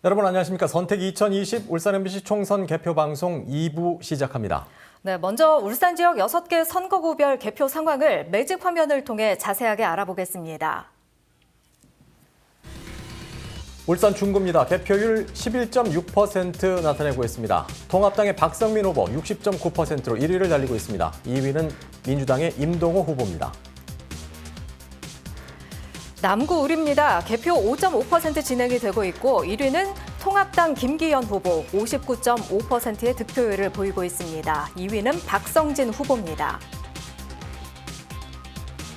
여러분 안녕하십니까. 선택 2020 울산 MBC 총선 개표 방송 2부 시작합니다. 네, 먼저 울산 지역 6개 선거구별 개표 상황을 매직 화면을 통해 자세하게 알아보겠습니다. 울산 중구입니다. 개표율 11.6% 나타내고 있습니다. 통합당의 박성민 후보 60.9%로 1위를 달리고 있습니다. 2위는 민주당의 임동호 후보입니다. 남구 울입니다. 개표 5.5% 진행이 되고 있고 1위는 통합당 김기현 후보 59.5%의 득표율을 보이고 있습니다. 2위는 박성진 후보입니다.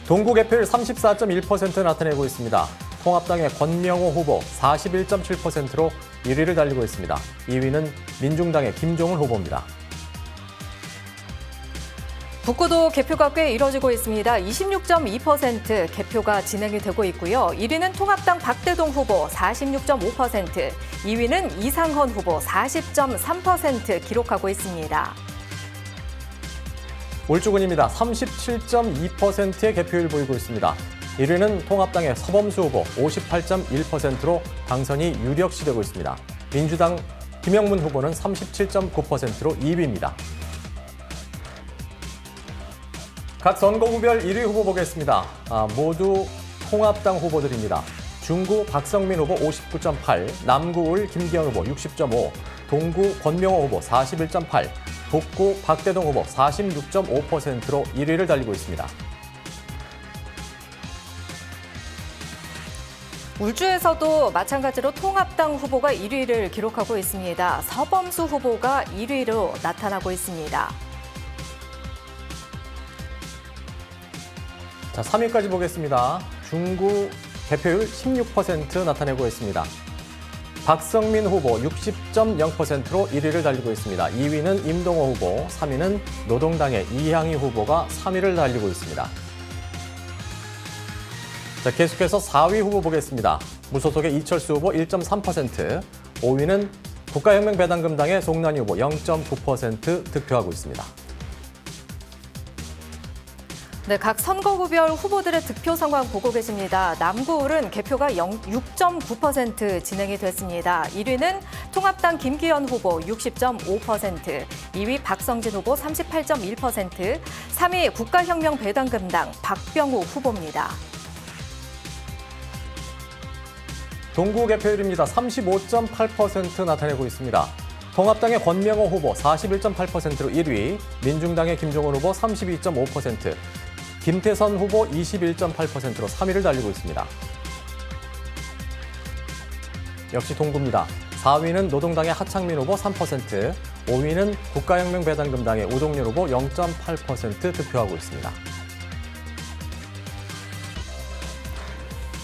동구 개표율 34.1% 나타내고 있습니다. 통합당의 권명호 후보 41.7%로 1위를 달리고 있습니다. 2위는 민중당의 김종훈 후보입니다. 북구도 개표가 꽤 이뤄지고 있습니다. 26.2% 개표가 진행이 되고 있고요. 1위는 통합당 박대동 후보 46.5%, 2위는 이상헌 후보 40.3% 기록하고 있습니다. 울주군입니다. 37.2%의 개표율 보이고 있습니다. 1위는 통합당의 서범수 후보 58.1%로 당선이 유력시되고 있습니다. 민주당 김영문 후보는 37.9%로 2위입니다. 각 선거구별 1위 후보 보겠습니다. 모두 통합당 후보들입니다. 중구 박성민 후보 59.8, 남구울 김기현 후보 60.5, 동구 권명호 후보 41.8, 북구 박대동 후보 46.5%로 1위를 달리고 있습니다. 울주에서도 마찬가지로 통합당 후보가 1위를 기록하고 있습니다. 서범수 후보가 1위로 나타나고 있습니다. 자, 3위까지 보겠습니다. 중구 개표율 16% 나타내고 있습니다. 박성민 후보 60.0%로 1위를 달리고 있습니다. 2위는 임동호 후보, 3위는 노동당의 이향희 후보가 3위를 달리고 있습니다. 자, 계속해서 4위 후보 보겠습니다. 무소속의 이철수 후보 1.3%, 5위는 국가혁명배당금당의 송난희 후보 0.9% 득표하고 있습니다. 네, 각 선거구별 후보들의 득표 상황 보고 계십니다. 남구울은 개표가 6.9% 진행이 됐습니다. 1위는 통합당 김기현 후보 60.5%, 2위 박성진 후보 38.1%, 3위 국가혁명배당금당 박병우 후보입니다. 동구 개표율입니다. 35.8% 나타내고 있습니다. 통합당의 권명호 후보 41.8%로 1위, 민중당의 김종훈 후보 32.5%, 김태선 후보 21.8%로 3위를 달리고 있습니다. 역시 동구입니다. 4위는 노동당의 하창민 후보 3%, 5위는 국가혁명배당금당의 오동렬 후보 0.8% 득표하고 있습니다.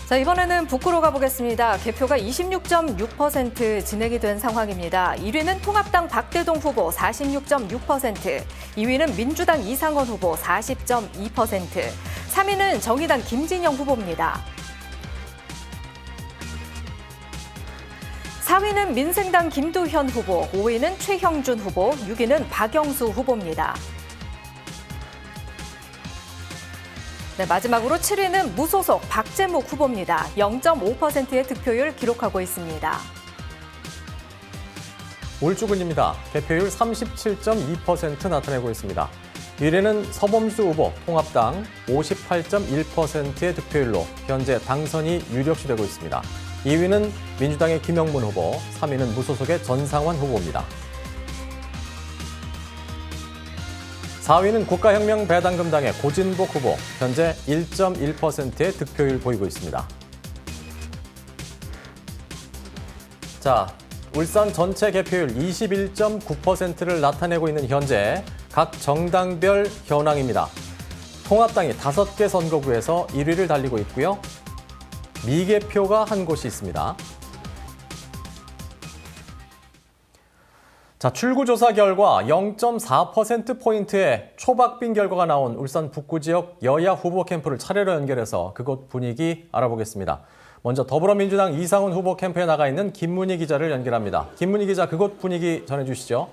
자, 이번에는 북구로 가보겠습니다. 개표가 26.6% 진행이 된 상황입니다. 1위는 통합당 박대동 후보 46.6%, 2위는 민주당 이상헌 후보 40.2%, 3위는 정의당 김진영 후보입니다. 4위는 민생당 김두현 후보, 5위는 최형준 후보, 6위는 박영수 후보입니다. 네, 마지막으로 7위는 무소속 박재묵 후보입니다. 0.5%의 득표율 기록하고 있습니다. 울주군입니다. 개표율 37.2% 나타내고 있습니다. 1위는 서범수 후보 통합당 58.1%의 득표율로 현재 당선이 유력시되고 있습니다. 2위는 민주당의 김영문 후보, 3위는 무소속의 전상환 후보입니다. 4위는 국가혁명배당금당의 고진복 후보, 현재 1.1%의 득표율 보이고 있습니다. 자, 울산 전체 개표율 21.9%를 나타내고 있는 현재 각 정당별 현황입니다. 통합당이 5개 선거구에서 1위를 달리고 있고요. 미개표가 한 곳이 있습니다. 자, 출구조사 결과 0.4%포인트의 초박빙 결과가 나온 울산 북구 지역 여야 후보 캠프를 차례로 연결해서 그곳 분위기 알아보겠습니다. 먼저 더불어민주당 이상훈 후보 캠프에 나가 있는 김문희 기자를 연결합니다. 김문희 기자, 그곳 분위기 전해주시죠.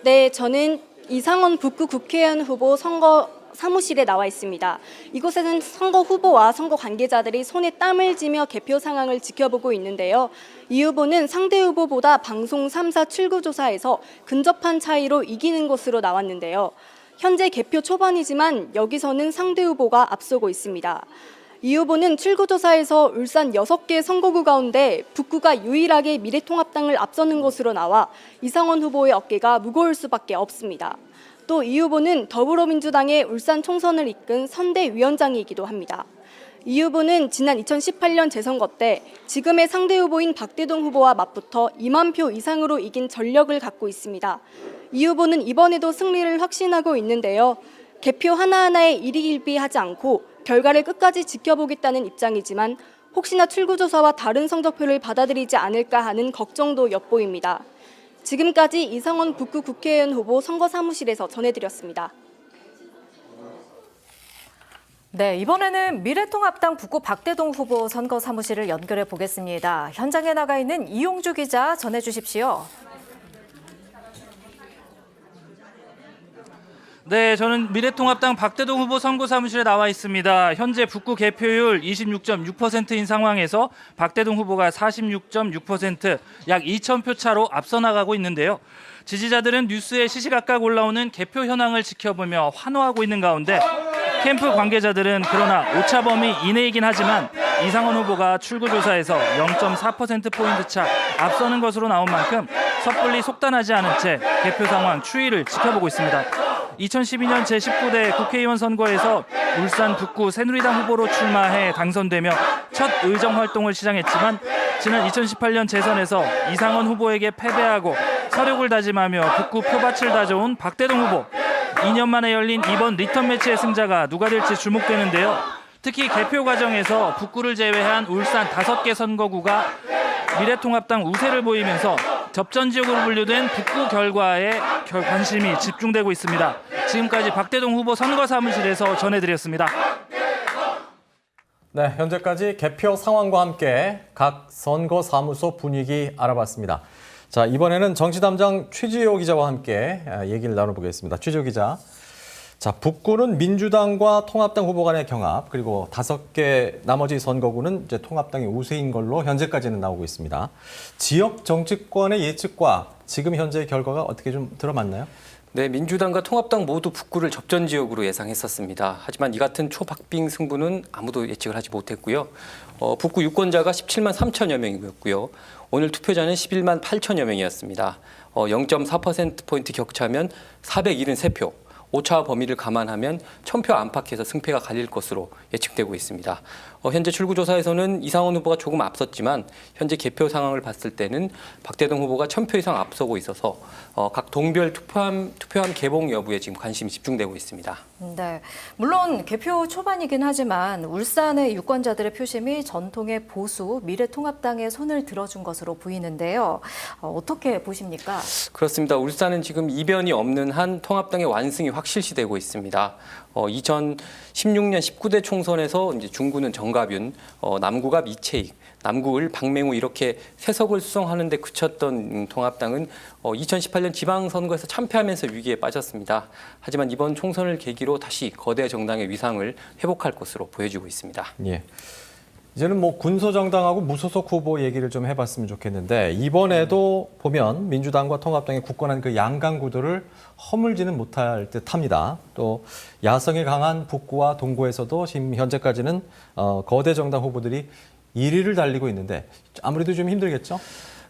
네, 저는 이상헌 북구 국회의원 후보 선거 사무실에 나와 있습니다. 이곳에는 선거 후보와 선거 관계자들이 손에 땀을 쥐며 개표 상황을 지켜보고 있는데요. 이 후보는 상대 후보보다 방송 3사 출구조사에서 근접한 차이로 이기는 것으로 나왔는데요. 현재 개표 초반이지만 여기서는 상대 후보가 앞서고 있습니다. 이 후보는 출구조사에서 울산 6개 선거구 가운데 북구가 유일하게 미래통합당을 앞서는 것으로 나와 이상원 후보의 어깨가 무거울 수밖에 없습니다. 또 이 후보는 더불어민주당의 울산 총선을 이끈 선대위원장이기도 합니다. 이 후보는 지난 2018년 재선거 때 지금의 상대 후보인 박대동 후보와 맞붙어 2만 표 이상으로 이긴 전력을 갖고 있습니다. 이 후보는 이번에도 승리를 확신하고 있는데요. 개표 하나하나에 일희일비하지 않고 결과를 끝까지 지켜보겠다는 입장이지만 혹시나 출구조사와 다른 성적표를 받아들이지 않을까 하는 걱정도 엿보입니다. 지금까지 이상원 북구 국회의원 후보 선거사무실에서 전해드렸습니다. 네, 이번에는 미래통합당 북구 박대동 후보 선거사무실을 연결해 보겠습니다. 현장에 나가 있는 이용주 기자 전해주십시오. 네, 저는 미래통합당 박대동 후보 선거사무실에 나와 있습니다. 현재 북구 개표율 26.6%인 상황에서 박대동 후보가 46.6%, 약 2,000표 차로 앞서 나가고 있는데요. 지지자들은 뉴스에 시시각각 올라오는 개표 현황을 지켜보며 환호하고 있는 가운데 캠프 관계자들은 그러나 오차 범위 이내이긴 하지만 이상원 후보가 출구조사에서 0.4%포인트 차 앞서는 것으로 나온 만큼 섣불리 속단하지 않은 채 개표 상황 추이를 지켜보고 있습니다. 2012년 제19대 국회의원 선거에서 울산 북구 새누리당 후보로 출마해 당선되며 첫 의정 활동을 시작했지만 지난 2018년 재선에서 이상원 후보에게 패배하고 서력을 다짐하며 북구 표밭을 다져온 박대동 후보. 2년 만에 열린 이번 리턴 매치의 승자가 누가 될지 주목되는데요. 특히 개표 과정에서 북구를 제외한 울산 5개 선거구가 미래통합당 우세를 보이면서 접전 지역으로 분류된 북구 결과에 관심이 집중되고 있습니다. 지금까지 박대동 후보 선거사무실에서 전해드렸습니다. 네, 현재까지 개표 상황과 함께 각 선거사무소 분위기 알아봤습니다. 자, 이번에는 정치담당 최지호 기자와 함께 얘기를 나눠보겠습니다. 최지호 기자. 자, 북구는 민주당과 통합당 후보 간의 경합, 그리고 5개 나머지 선거구는 이제 통합당이 우세인 걸로 현재까지는 나오고 있습니다. 지역 정치권의 예측과 지금 현재의 결과가 어떻게 좀 들어맞나요? 네, 민주당과 통합당 모두 북구를 접전 지역으로 예상했었습니다. 하지만 이 같은 초박빙 승부는 아무도 예측을 하지 못했고요. 북구 유권자가 17만 3천여 명이었고요. 오늘 투표자는 11만 8천여 명이었습니다. 0.4%포인트 격차면 473표. 오차 범위를 감안하면 1,000표 안팎에서 승패가 갈릴 것으로 예측되고 있습니다. 현재 출구조사에서는 이상원 후보가 조금 앞섰지만 현재 개표 상황을 봤을 때는 박대동 후보가 1,000표 이상 앞서고 있어서 각 동별 투표함 개봉 여부에 지금 관심이 집중되고 있습니다. 네, 물론 개표 초반이긴 하지만 울산의 유권자들의 표심이 전통의 보수 미래통합당의 손을 들어준 것으로 보이는데요. 어떻게 보십니까? 그렇습니다. 울산은 지금 이변이 없는 한 통합당의 완승이 확실시되고 있습니다. 2016년 19대 총선에서 이제 중구는 정가윤, 남구가 이채익, 남구을 박맹우 이렇게 세석을 수성하는 데 그쳤던 통합당은 2018년 지방선거에서 참패하면서 위기에 빠졌습니다. 하지만 이번 총선을 계기로 다시 거대 정당의 위상을 회복할 것으로 보여지고 있습니다. 예. 이제는 뭐 군소정당하고 무소속 후보 얘기를 좀 해봤으면 좋겠는데 이번에도 보면 민주당과 통합당이 굳건한 그 양강 구도를 허물지는 못할 듯합니다. 또 야성이 강한 북구와 동구에서도 지금 현재까지는 거대 정당 후보들이 1위를 달리고 있는데 아무래도 좀 힘들겠죠?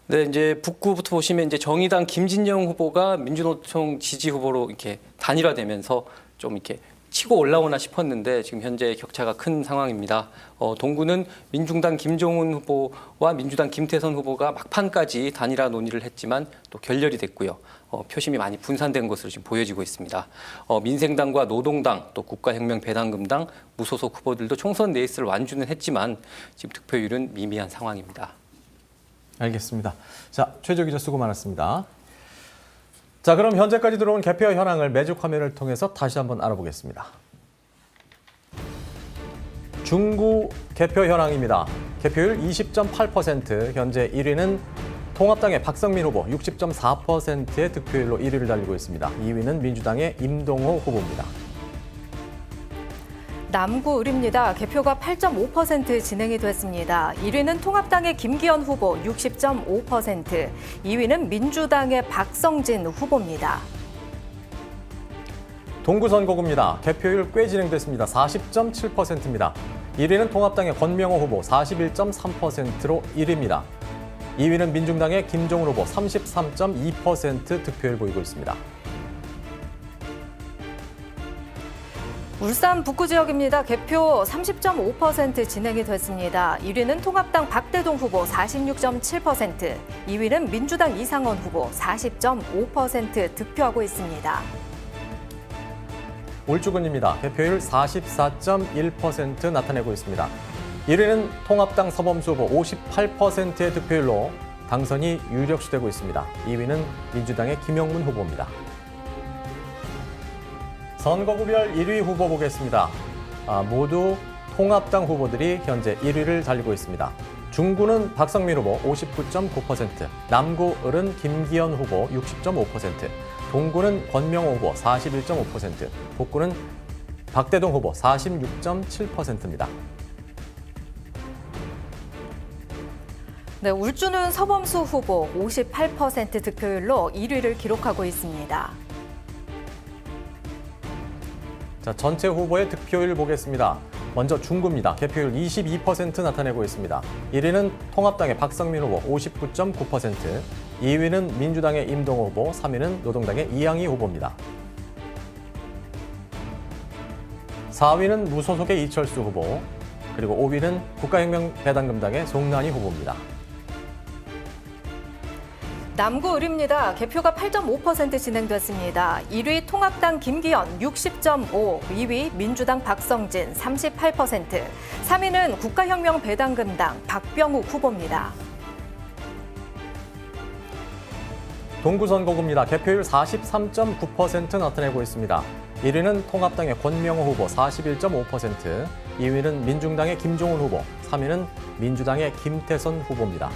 네, 이제 북구부터 보시면 이제 정의당 김진영 후보가 민주노총 지지 후보로 이렇게 단일화되면서 좀 이렇게 치고 올라오나 싶었는데 지금 현재 격차가 큰 상황입니다. 동구는 민중당 김종훈 후보와 민주당 김태선 후보가 막판까지 단일화 논의를 했지만 또 결렬이 됐고요. 표심이 많이 분산된 것으로 지금 보여지고 있습니다. 민생당과 노동당, 또 국가혁명배당금당, 무소속 후보들도 총선 레이스를 완주는 했지만 지금 득표율은 미미한 상황입니다. 알겠습니다. 자, 최지호 기자 수고 많았습니다. 자, 그럼 현재까지 들어온 개표 현황을 매직 화면을 통해서 다시 한번 알아보겠습니다. 중구 개표 현황입니다. 개표율 20.8%, 현재 1위는 통합당의 박성민 후보 60.4%의 득표율로 1위를 달리고 있습니다. 2위는 민주당의 임동호 후보입니다. 남구을입니다. 개표가 8.5% 진행이 됐습니다. 1위는 통합당의 김기현 후보 60.5%, 2위는 민주당의 박성진 후보입니다. 동구 선거구입니다. 개표율 꽤 진행됐습니다. 40.7%입니다. 1위는 통합당의 권명호 후보 41.3%로 1위입니다. 2위는 민중당의 김종훈 후보 33.2% 득표율 보이고 있습니다. 울산 북구 지역입니다. 개표 30.5% 진행이 됐습니다. 1위는 통합당 박대동 후보 46.7%, 2위는 민주당 이상원 후보 40.5% 득표하고 있습니다. 울주군입니다. 개표율 44.1% 나타내고 있습니다. 1위는 통합당 서범수 후보 58%의 득표율로 당선이 유력시되고 있습니다. 2위는 민주당의 김영문 후보입니다. 선거구별 1위 후보 보겠습니다. 모두 통합당 후보들이 현재 1위를 달리고 있습니다. 중구는 박성민 후보 59.9%, 남구을은 김기현 후보 60.5%, 동구는 권명호 후보 41.5%, 북구는 박대동 후보 46.7%입니다. 네, 울주는 서범수 후보 58% 득표율로 1위를 기록하고 있습니다. 자, 전체 후보의 득표율 보겠습니다. 먼저 중구입니다. 개표율 22% 나타내고 있습니다. 1위는 통합당의 박성민 후보 59.9%, 2위는 민주당의 임동호 후보, 3위는 노동당의 이양희 후보입니다. 4위는 무소속의 이철수 후보, 그리고 5위는 국가혁명배당금당의 송난희 후보입니다. 남구을입니다. 개표가 8.5% 진행됐습니다. 1위 통합당 김기현 60.5%, 2위 민주당 박성진 38%, 3위는 국가혁명배당금당 박병욱 후보입니다. 동구 선거구입니다. 개표율 43.9% 나타내고 있습니다. 1위는 통합당의 권명호 후보 41.5%, 2위는 민중당의 김종훈 후보, 3위는 민주당의 김태선 후보입니다.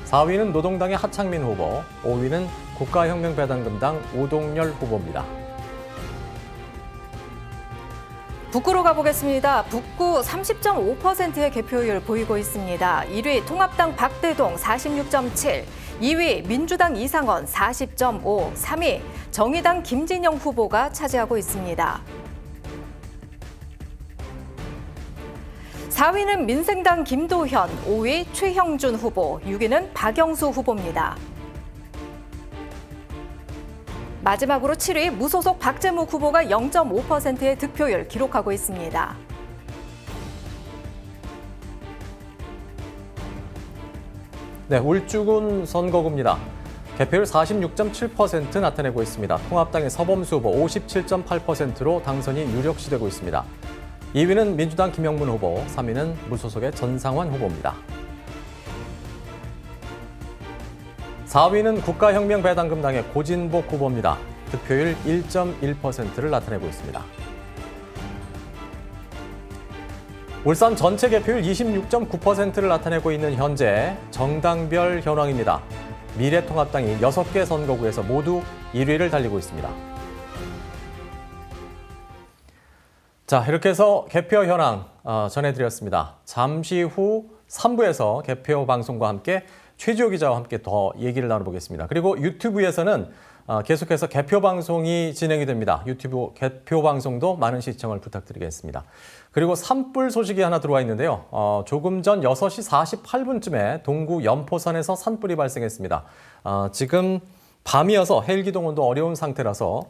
4위는 노동당의 하창민 후보, 5위는 국가혁명배당금당 우동열 후보입니다. 북구로 가보겠습니다. 북구 30.5%의 개표율 보이고 있습니다. 1위 통합당 박대동 46.7%, 2위 민주당 이상원 40.5%, 3위 정의당 김진영 후보가 차지하고 있습니다. 4위는 민생당 김도현, 5위 최형준 후보, 6위는 박영수 후보입니다. 마지막으로 7위 무소속 박재묵 후보가 0.5%의 득표율 기록하고 있습니다. 네, 울주군 선거구입니다. 개표율 46.7% 나타내고 있습니다. 통합당의 서범수 후보 57.8%로 당선이 유력시되고 있습니다. 2위는 민주당 김영문 후보, 3위는 무소속의 전상환 후보입니다. 4위는 국가혁명배당금당의 고진복 후보입니다. 득표율 1.1%를 나타내고 있습니다. 울산 전체 개표율 26.9%를 나타내고 있는 현재 정당별 현황입니다. 미래통합당이 6개 선거구에서 모두 1위를 달리고 있습니다. 자, 이렇게 해서 개표 현황 전해드렸습니다. 잠시 후 3부에서 개표 방송과 함께 최지호 기자와 함께 더 얘기를 나눠보겠습니다. 그리고 유튜브에서는 계속해서 개표 방송이 진행이 됩니다. 유튜브 개표 방송도 많은 시청을 부탁드리겠습니다. 그리고 산불 소식이 하나 들어와 있는데요. 조금 전 6시 48분쯤에 동구 연포선에서 산불이 발생했습니다. 지금 밤이어서 헬기 동원도 어려운 상태라서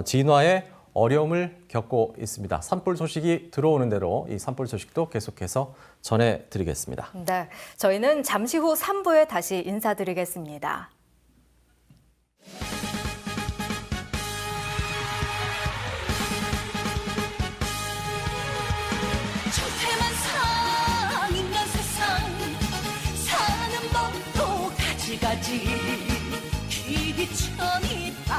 진화에 어려움을 겪고 있습니다. 산불 소식이 들어오는 대로 이 산불 소식도 계속해서 전해드리겠습니다. 네, 저희는 잠시 후 3부에 다시 인사드리겠습니다. 인간 세상 사는 법도 가지가지